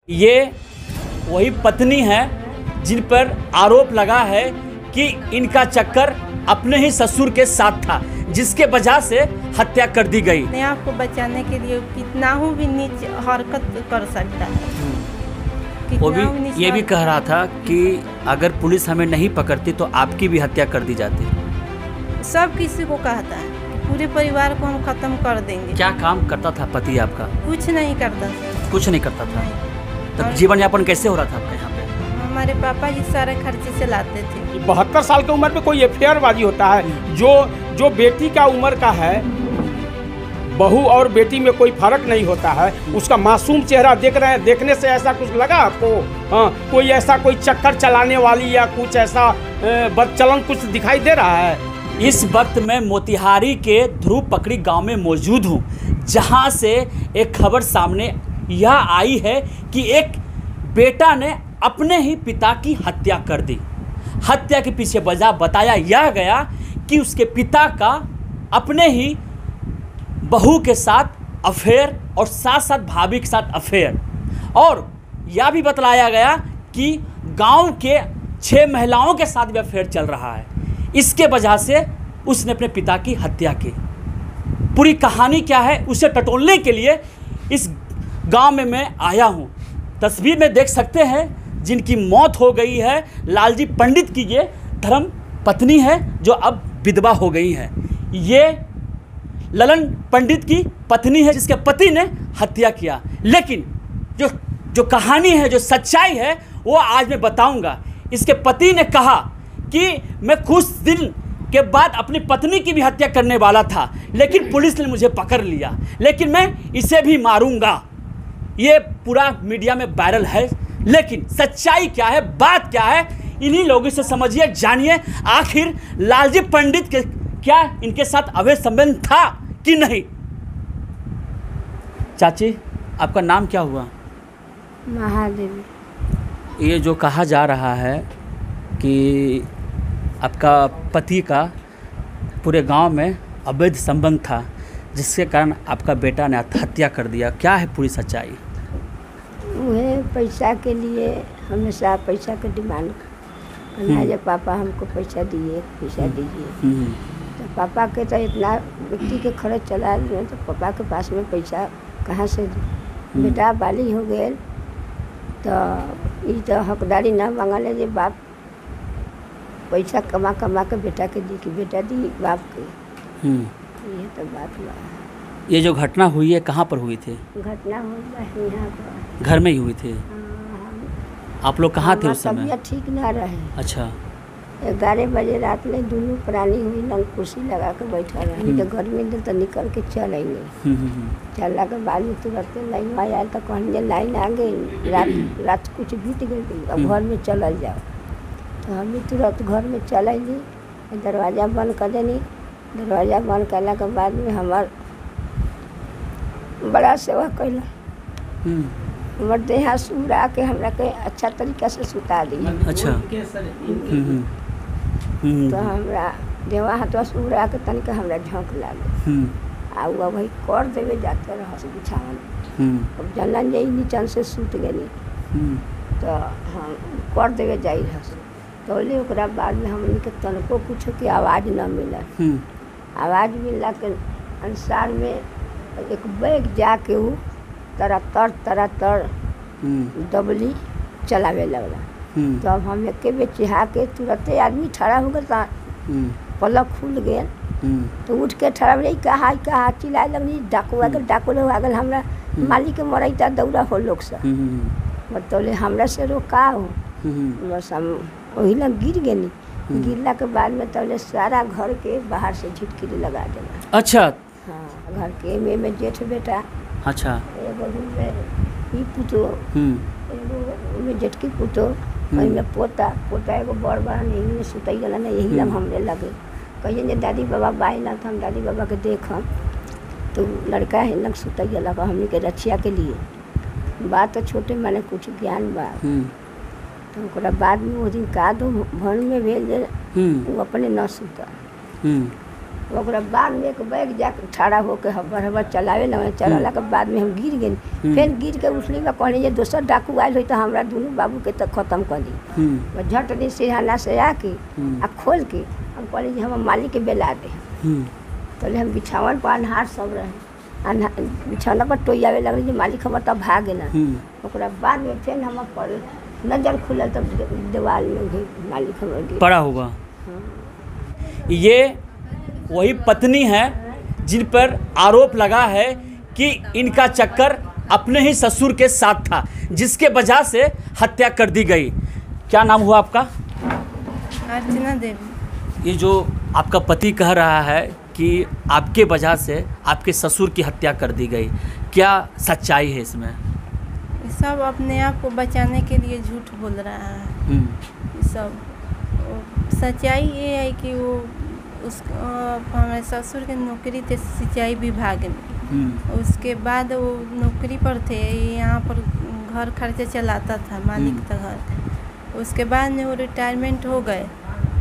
ये वही पत्नी है जिन पर आरोप लगा है कि इनका चक्कर अपने ही ससुर के साथ था, जिसके वजह से हत्या कर दी गई। अपने आप को बचाने के लिए कितना हूँ भी नीच हरकत कर सकता है। वो भी ये भी कह रहा था कि अगर पुलिस हमें नहीं पकड़ती तो आपकी भी हत्या कर दी जाती। सब किसी को कहता है कि पूरे परिवार को हम खत्म कर देंगे। क्या काम करता था पति आपका? कुछ नहीं करता। कुछ नहीं करता था। तब जीवन यापन कैसे हो रहा था आपके यहाँ पे? हमारे पापा जी सारे खर्चे से लाते थे। 72 साल की उम्र में कोई अफेयर बाजी होता है? जो बेटी का उम्र का है, बहू और बेटी में कोई फर्क नहीं होता है। उसका मासूम चेहरा देख रहे हैं, देखने से ऐसा कुछ लगा आपको? हाँ, कोई ऐसा कोई चक्कर चलाने वाली या कुछ ऐसा बदचलन कुछ दिखाई दे रहा है? इस वक्त मैं मोतिहारी के ध्रुव पकड़ी गांव में मौजूद हूं, जहां से एक खबर सामने यह आई है कि एक बेटा ने अपने ही पिता की हत्या कर दी। हत्या के पीछे वजह बताया यह गया कि उसके पिता का अपने ही बहू के साथ अफेयर और साथ साथ भाभी के साथ अफेयर, और यह भी बतलाया गया कि गांव के 6 महिलाओं के साथ भी अफेयर चल रहा है। इसके वजह से उसने अपने पिता की हत्या की। पूरी कहानी क्या है उसे टटोलने के लिए इस गांव में मैं आया हूं। तस्वीर में देख सकते हैं जिनकी मौत हो गई है, लालजी पंडित की ये धर्म पत्नी है जो अब विधवा हो गई है। ये ललन पंडित की पत्नी है जिसके पति ने हत्या किया। लेकिन जो कहानी है, जो सच्चाई है, वो आज मैं बताऊंगा। इसके पति ने कहा कि मैं कुछ दिन के बाद अपनी पत्नी की भी हत्या करने वाला था, लेकिन पुलिस ने मुझे पकड़ लिया, लेकिन मैं इसे भी मारूंगा। ये पूरा मीडिया में वायरल है, लेकिन सच्चाई क्या है, बात क्या है, इन्हीं लोगों से समझिए, जानिए आखिर लालजी पंडित के क्या इनके साथ अवैध संबंध था कि नहीं। चाची, आपका नाम क्या हुआ? महादेवी। ये जो कहा जा रहा है कि आपका पति का पूरे गांव में अवैध संबंध था, जिसके कारण आपका बेटा ने हत्या कर दिया, क्या है पूरी सच्चाई? वह पैसा के लिए हमेशा पैसा का डिमांड करना। जब पापा हमको पैसा दिए, पैसा दीजिए, तो पापा के तो इतना व्यक्ति के खर्च चला दिए, तो पापा के पास में पैसा कहाँ से दी? बेटा बाली हो गए तो ये तो हकदारी ना मांगले जे बाप पैसा कमा कमा के बेटा के दी कि बेटा दी बाप के। ये तो बात हुआ। ये जो घटना हुई है कहाँ पर हुई थी? घटना हुई यहाँ पर, घर में ही हुई थी। आप लोग कहाँ थे उस समय? तबीयत ठीक ना रहे। अच्छा। 11 बजे रात में दोनों प्राणी हुई, नंग कुर्सी लगा के बैठा रही। तो घर में तो निकल के चल आएंगे। चलने के बाद में तुरंत लाइन आया तो कहने लाइन आ गई, रात कुछ बीत गई, अब घर में चल जाओ। तो हम भी तुरंत घर में चल आइली, दरवाज़ा बंद कर देनी। दरवाज़ा बंद करने के बाद में हमार बड़ा सेवा कैला। हमार देहा सुरा के हमरा के अच्छा तरीका से सुता दी। अच्छा। तो हमरा देवा हाथवा सुरा के तनिक हमरा झोंक लागे। आ वो भाई कर देवे जाते रह से बिछावन। अब जनन जाई नीचन से सूत गई, तो हम कर देवे जाई रह से। तो ले ओकरा बाद में हमने के तनको कुछ की आवाज़ न मिला। आवाज़ मिलला के अनुसार में एक बैग जाके वो तरतर दबली चलावे लगला। तो अब हम एक बेर चिहा के तुरंत आदमी खड़ा हो गया, पलक खुल गया। तो उठ के खड़ा रही, कहा चिल्लाए लगनी, डाकू आ गल हमरा मालिक के मरैता दौड़ा हो लोग से। बतौले हमरा से रोका हो, बस हम वही लग गिर गई। गिरला के बाद में तौले सारा घर के बाहर से झिटकिरी लगा देना। अच्छा। हाँ, घर के में जेठ बेटा। अच्छा। एगो पुतो, एगो में जेठकी पुतो, में पोता एगो बड़ बड़ा नहीं में सुतई गला नहीं, यही लग हमरे लगे। कहिए जे दादी बाबा बाई ना, तो हम दादी बाबा के देखम तो लड़का है लग सुतई गला हमने के रक्षा के लिए। बात तो छोटे माने कुछ ज्ञान बा। तो ओकरा बाद में वो दिन का दो भन में भेल जे वो अपने न सुता। ओकरा बाद में एक बैग जाके ठाड़ा होकर हबर चलावे लगे। चलाला के बाद में हम गिर गए। फिर गिर के उसली में कहनी जे दोसर डाकू आयल हुई तो हमरा दोनों बाबू के तक खत्म कर दी। झट दिन सिरहाना से आके आ खोल के हम कहली जे हम मालिक के बेला दे। तो हम बिछावन पर अनहार सब रहे, बिछौना पर टोयावे लगल जे मालिक हमर तब भाग गेला। ओकरा बाद में फिर हम पर नजर खुलल तब दीवार में भी मालिक हमर पड़ा होगा। ये वही पत्नी है जिन पर आरोप लगा है कि इनका चक्कर अपने ही ससुर के साथ था, जिसके वजह से हत्या कर दी गई। क्या नाम हुआ आपका? अर्चना देवी। ये जो आपका पति कह रहा है कि आपके वजह से आपके ससुर की हत्या कर दी गई, क्या सच्चाई है इसमें? सब अपने आप को बचाने के लिए झूठ बोल रहा है। सब सच्चाई ये है कि वो हमारे ससुर के नौकरी थे सिंचाई विभाग में। उसके बाद वो नौकरी पर थे, यहाँ पर घर खर्चा चलाता था, मालिक था घर। उसके बाद में वो रिटायरमेंट हो गए।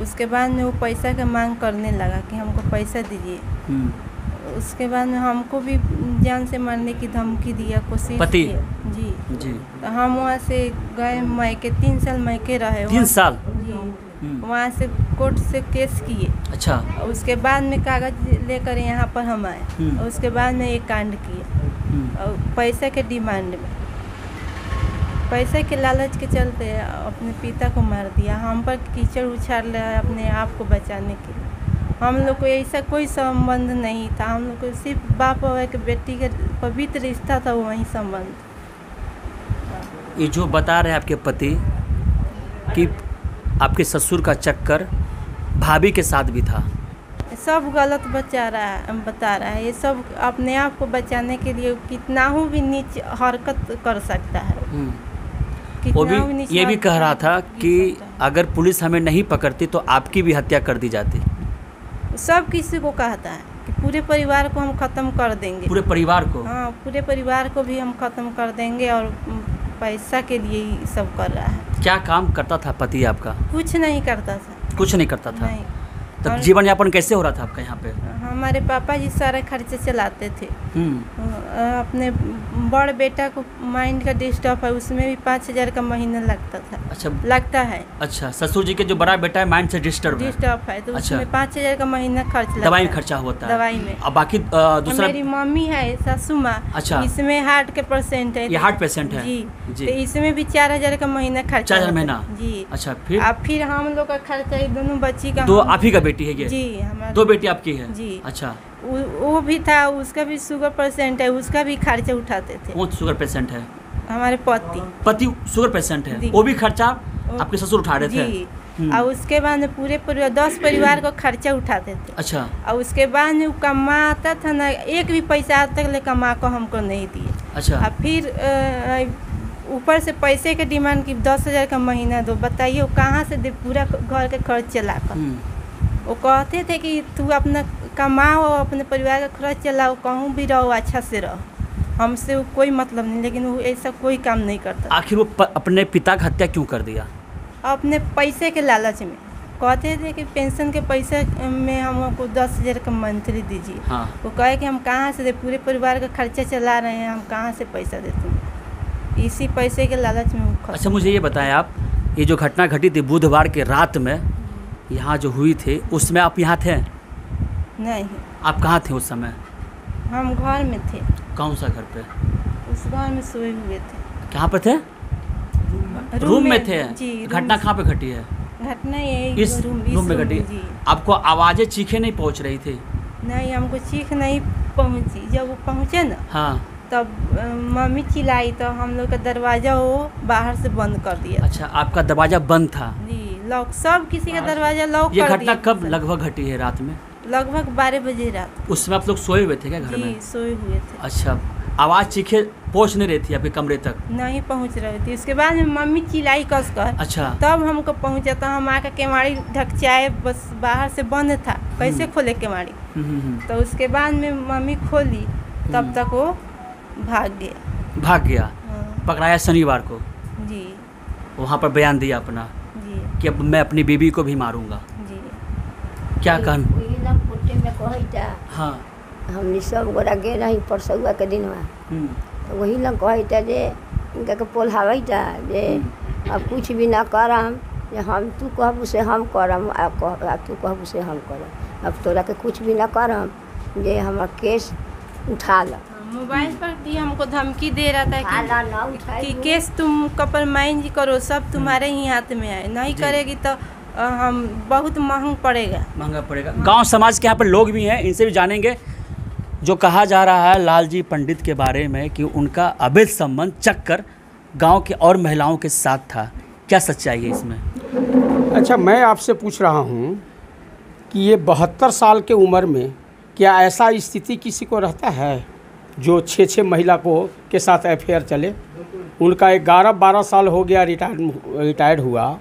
उसके बाद में वो पैसा का मांग करने लगा कि हमको पैसा दीजिए। उसके बाद में हमको भी जान से मारने की धमकी दिया, कोशिश की। जी। तो हम वहाँ से गए मैके, 3 साल मैके रहे। 3 साल? जी। वहाँ से कोर्ट से केस किए। अच्छा। उसके बाद में कागज लेकर यहाँ पर हम आए। उसके बाद में एक कांड किए और पैसे के डिमांड में, पैसे के लालच के चलते अपने पिता को मार दिया। हम पर कीचड़ उछाल रहा है अपने आप को बचाने के लिए। हम लोग को ऐसा कोई संबंध नहीं था। हम लोग को सिर्फ बाप और एक बेटी का पवित्र रिश्ता था, वही संबंध। ये जो बता रहे हैं आपके पति कि आपके ससुर का चक्कर भाभी के साथ भी था, सब गलत बता रहा है। ये सब अपने आप को बचाने के लिए कितना भी नीच हरकत कर सकता है। वो भी ये भी कह रहा था कि अगर पुलिस हमें नहीं पकड़ती तो आपकी भी हत्या कर दी जाती। सब किसी को कहता है कि पूरे परिवार को हम ख़त्म कर देंगे। पूरे परिवार को? हाँ, पूरे परिवार को भी हम ख़त्म कर देंगे और पैसा के लिए ही सब कर रहा है। क्या काम करता था पति आपका? कुछ नहीं करता था। कुछ नहीं करता था? नहीं। तब जीवन यापन कैसे हो रहा था आपका यहाँ पे? हमारे पापा जी सारे खर्चे चलाते थे। अपने बड़ बेटा को माइंड का डिस्टर्ब है, उसमें भी 5,000 का महीना लगता था। अच्छा। लगता है। अच्छा, ससुर जी के जो बड़ा बेटा है माइंड से डिस्टर्ब है तो अच्छा। उसमें 5,000 का महीना खर्च लगता है। दवाई में खर्चा होता है? दवाई में। अब बाकी दूसरा मेरी मम्मी है सासू माँ। अच्छा। इसमें हार्ट के पेशेंट है। ये हार्ट पेशेंट है? जी। तो इसमें भी 4,000 का महीना खर्चा। 4,000 महीना? जी। अच्छा। फिर हम लोग का खर्चा, दोनों बच्ची का। तो आप ही का बेटी है ये? जी, हमारा 2 बेटी आपकी है? जी। अच्छा। वो भी था, उसका भी शुगर पेशेंट है, उसका भी खर्चा उठाते थे। कौन शुगर पेशेंट है? हमारे पति शुगर पेशेंट है, वो भी खर्चा आपके ससुर उठा रहे थे? जी। और उसके बाद में पूरे परिवार 10 परिवार को खर्चा उठाते थे। अच्छा। और उसके बाद में वो कमाता था ना, एक भी पैसा आज तक ले कमा को हमको नहीं दिए। अच्छा। और फिर ऊपर से पैसे के डिमांड की 10,000 का महीना दो। बताइए वो कहाँ से दे पूरा घर के खर्च चलाकर। वो कहते थे कि तू अपना कमाओ, अपने परिवार का खर्च चलाओ, कहूँ भी रहो, अच्छा से रहो, हमसे वो कोई मतलब नहीं। लेकिन वो ऐसा कोई काम नहीं करता। आखिर वो अपने पिता की हत्या क्यों कर दिया? अपने पैसे के लालच में। कहते थे कि पेंशन के पैसे में हमको 10,000 का मंथली दीजिए। हाँ। वो कहे कि हम कहाँ से दे, पूरे परिवार का खर्चा चला रहे हैं, हम कहाँ से पैसा देते हैं। इसी पैसे के लालच में। अच्छा, मुझे ये बताएं आप, ये जो घटना घटी थी बुधवार के रात में यहाँ जो हुई थी, उसमें आप यहाँ थे? नहीं। आप कहाँ थे उस समय? हम घर में थे। कौन सा घर पे? उस घर में सोए हुए थे। कहाँ पे थे? रूम में थे? जी। घटना कहाँ पे घटी है? घटना यही इस रूम में घटी? आपको आवाज़ें चीखें नहीं पहुँच रही थी? नहीं, हमको चीख नहीं पहुँची। जब वो पहुँचे ना, हाँ, तब मम्मी चिल्लाई तो हम लोग का दरवाज़ा वो बाहर से बंद कर दिया। अच्छा, आपका दरवाज़ा बंद था? जी, लॉक। सब किसी का दरवाज़ा लॉक कर दिया। ये घटना कब लगभग घटी है? रात में? लगभग 12 बजे रात। उसमें आप लोग सोए हुए थे क्या घर में? जी, सोए हुए थे। अच्छा, आवाज़ चीखे पहुँच नहीं रही थी आपके कमरे तक? नहीं पहुँच रही थी। उसके बाद में मम्मी चिल्लाई कस कर। अच्छा। तब हमको पहुँचा तो हम आकर केवाड़ी ढकचाए, बस बाहर से बंद था, कैसे खोले केवाड़ी। तो उसके बाद में मम्मी खोली, तब तक वो भाग गया। हाँ। पकड़ाया शनिवार को? जी। वहाँ पर बयान दिया अपना जी कि अब मैं अपनी बीवी को भी मारूंगा। जी। क्या कहना? बाटे में कहता। हाँ। हमनी सब गोरा गे रही परसौआ के दिनवा, तो वही लग कहता जे इनका के पोल्हावैता जे अब कुछ भी ना करम, जे हम तू कहबू से हम करम, आ तू कहबू से हम करम, अब तोरा के कुछ भी ना करम, जे हमारा केस उठा ला। मोबाइल पर भी हमको धमकी दे रहा था कि कि केस तुम कंप्रोमाइज करो, सब तुम्हारे ही हाथ में है, नहीं करेगी तो हम बहुत महंगा पड़ेगा। गांव समाज के यहाँ पर लोग भी हैं, इनसे भी जानेंगे। जो कहा जा रहा है लालजी पंडित के बारे में कि उनका अवैध संबंध चक्कर गांव के और महिलाओं के साथ था, क्या सच्चाई है इसमें? अच्छा, मैं आपसे पूछ रहा हूँ कि ये 72 साल के उम्र में क्या ऐसा स्थिति किसी को रहता है जो 6 महिला को के साथ अफेयर चले? उनका 11-12 साल हो गया रिटायर्ड हुआ,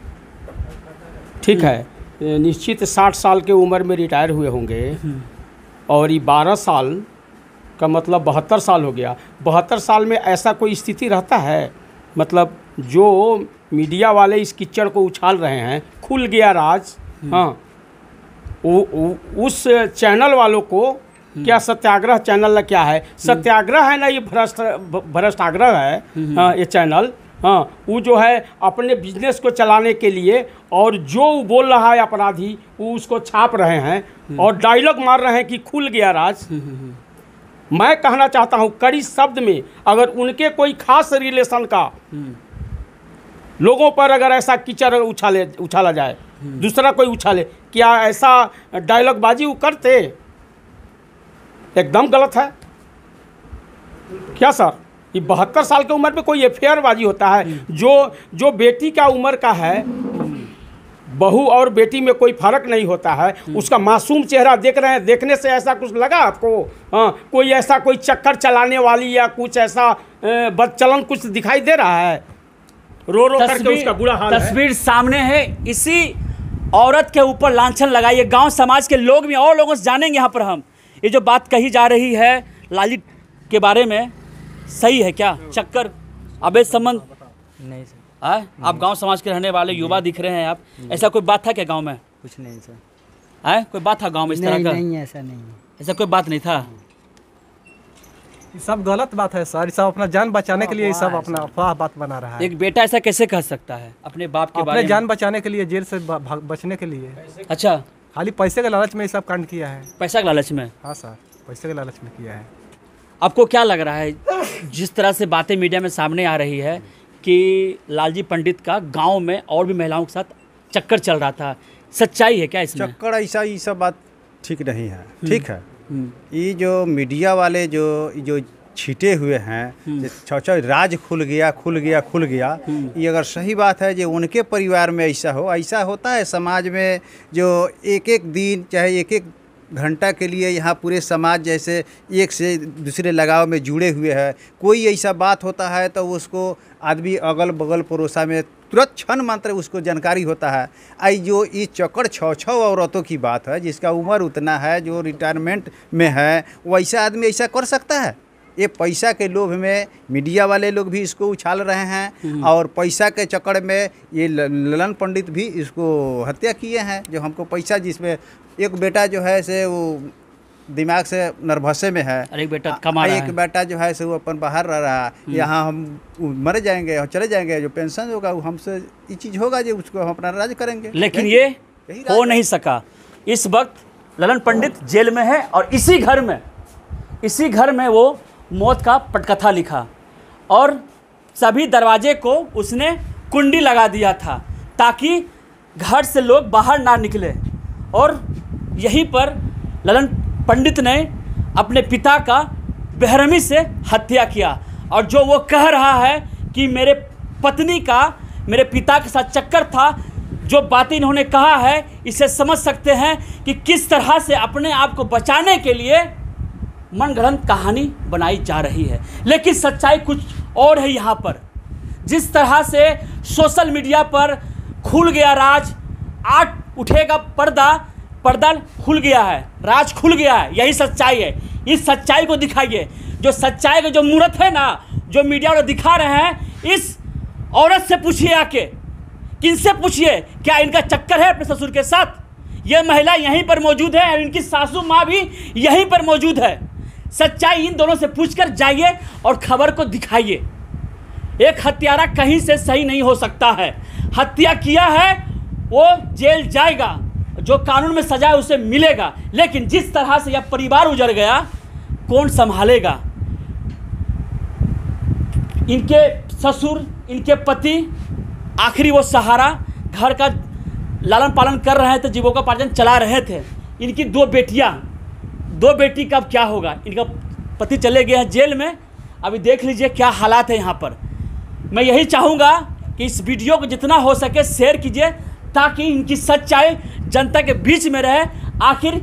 ठीक है, निश्चित 60 साल के उम्र में रिटायर हुए होंगे, और ये 12 साल का मतलब 72 साल हो गया। 72 साल में ऐसा कोई स्थिति रहता है? मतलब जो मीडिया वाले इस कीचड़ को उछाल रहे हैं, खुल गया राज, हाँ, उस चैनल वालों को क्या सत्याग्रह चैनल क्या है? सत्याग्रह है ना, ये भ्रष्टाग्रह है। हाँ, ये चैनल, हाँ, वो जो है अपने बिजनेस को चलाने के लिए, और जो बोल रहा है अपराधी वो उसको छाप रहे हैं और डायलॉग मार रहे हैं कि खुल गया राज। मैं कहना चाहता हूँ कड़ी शब्द में, अगर उनके कोई खास रिलेशन का लोगों पर अगर ऐसा कीचड़ उछाला जाए, दूसरा कोई उछाले, क्या ऐसा डायलॉग बाजी वो करते? एकदम गलत है क्या सर? ये 72 साल की उम्र में कोई अफेयर बाजी होता है? जो बेटी का उम्र का है, बहू और बेटी में कोई फर्क नहीं होता है, उसका मासूम चेहरा देख रहे हैं, देखने से ऐसा कुछ लगा आपको? हाँ, कोई ऐसा कोई चक्कर चलाने वाली या कुछ ऐसा बदचलन कुछ दिखाई दे रहा है? रो करके उसका बुरा हाल है। तस्वीर सामने है, इसी औरत के ऊपर लांछन लगाइए। गांव समाज के लोग भी और लोगों से जानेंगे यहाँ पर हम, ये जो बात कही जा रही है लालजी के बारे में, सही है क्या? चक्कर, अवैध संबंध? नहीं सर। आप गांव समाज के रहने वाले युवा दिख रहे हैं आप, ऐसा कोई बात था क्या गांव में? कुछ नहीं सर। कोई बात था गांव में इस तरह का? नहीं, ऐसा नहीं है। ऐसा कोई बात नहीं था? ये सब गलत बात है सर, ये सब अपना जान बचाने के लिए ये सब अपना अफवाह बात बना रहा है। एक बेटा ऐसा कैसे कह सकता है अपने बाप के बारे में? अपने जान बचाने के लिए, जेल से बचने के लिए। अच्छा, खाली पैसे के लालच में ये सब कांड किया है। पैसा के लालच में? हाँ सर, पैसे के लालच में किया है। आपको क्या लग रहा है जिस तरह से बातें मीडिया में सामने आ रही है कि लालजी पंडित का गांव में और भी महिलाओं के साथ चक्कर चल रहा था, सच्चाई है क्या इसमें? चक्कर ऐसा, ये सब बात ठीक नहीं है। ठीक है, ये जो मीडिया वाले जो छिटे हुए हैं, राज खुल गया, ये अगर सही बात है जो उनके परिवार में ऐसा हो, ऐसा होता है समाज में, जो एक दिन चाहे एक घंटा के लिए यहाँ पूरे समाज जैसे एक से दूसरे लगाव में जुड़े हुए हैं, कोई ऐसा बात होता है तो उसको आदमी अगल बगल पड़ोसा में तुरंत क्षण मात्र उसको जानकारी होता है। आई जो ये चक्कर 6 औरतों की बात है, जिसका उम्र उतना है, जो रिटायरमेंट में है, वैसा आदमी ऐसा कर सकता है? ये पैसा के लोभ में मीडिया वाले लोग भी इसको उछाल रहे हैं, और पैसा के चक्कर में ये ललन पंडित भी इसको हत्या किए हैं। जो हमको पैसा, जिसमें एक बेटा जो है से वो दिमाग से नर्वसे में है, और एक बेटा कमा रहा है, एक बेटा जो है से वो अपन बाहर रह रहा है, यहाँ हम मर जाएंगे, चले जाएंगे, जो पेंशन होगा वो हमसे ये चीज़ होगा जो उसको हम अपना राज करेंगे। लेकिन ये हो नहीं सका। इस वक्त ललन पंडित जेल में है, और इसी घर में वो मौत का पटकथा लिखा, और सभी दरवाजे को उसने कुंडी लगा दिया था ताकि घर से लोग बाहर ना निकले। और यहीं पर ललन पंडित ने अपने पिता का बेरहमी से हत्या किया। और जो वो कह रहा है कि मेरे पत्नी का मेरे पिता के साथ चक्कर था, जो बातें इन्होंने कहा है, इसे समझ सकते हैं कि किस तरह से अपने आप को बचाने के लिए मनगढ़ंत कहानी बनाई जा रही है। लेकिन सच्चाई कुछ और है यहाँ पर। जिस तरह से सोशल मीडिया पर खुल गया राज, आज उठेगा पर्दा खुल गया है, राज खुल गया है, यही सच्चाई है। इस सच्चाई को दिखाइए। जो सच्चाई का जो मूर्त है ना, जो मीडिया वाले दिखा रहे हैं, इस औरत से पूछिए, आके किनसे पूछिए क्या इनका चक्कर है अपने ससुर के साथ, ये महिला यहीं पर मौजूद है और इनकी सासू माँ भी यहीं पर मौजूद है। सच्चाई इन दोनों से पूछकर जाइए और खबर को दिखाइए। एक हत्यारा कहीं से सही नहीं हो सकता है। हत्या किया है वो जेल जाएगा, जो कानून में सजा है उसे मिलेगा, लेकिन जिस तरह से यह परिवार उजड़ गया कौन संभालेगा? इनके ससुर, इनके पति आखिरी वो सहारा, घर का लालन पालन कर रहे थे, जीविकोपार्जन चला रहे थे। इनकी 2 बेटियां, 2 बेटी का अब क्या होगा? इनका पति चले गए हैं जेल में। अभी देख लीजिए क्या हालात है यहाँ पर। मैं यही चाहूँगा कि इस वीडियो को जितना हो सके शेयर कीजिए, ताकि इनकी सच्चाई जनता के बीच में रहे। आखिर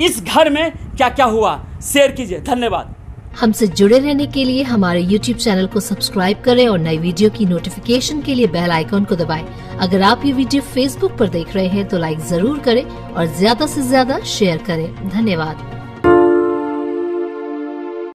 इस घर में क्या क्या हुआ, शेयर कीजिए। धन्यवाद। हमसे जुड़े रहने के लिए हमारे YouTube चैनल को सब्सक्राइब करें और नई वीडियो की नोटिफिकेशन के लिए बेल आइकॉन को दबाएं। अगर आप ये वीडियो Facebook पर देख रहे हैं तो लाइक जरूर करें और ज्यादा से ज्यादा शेयर करें। धन्यवाद।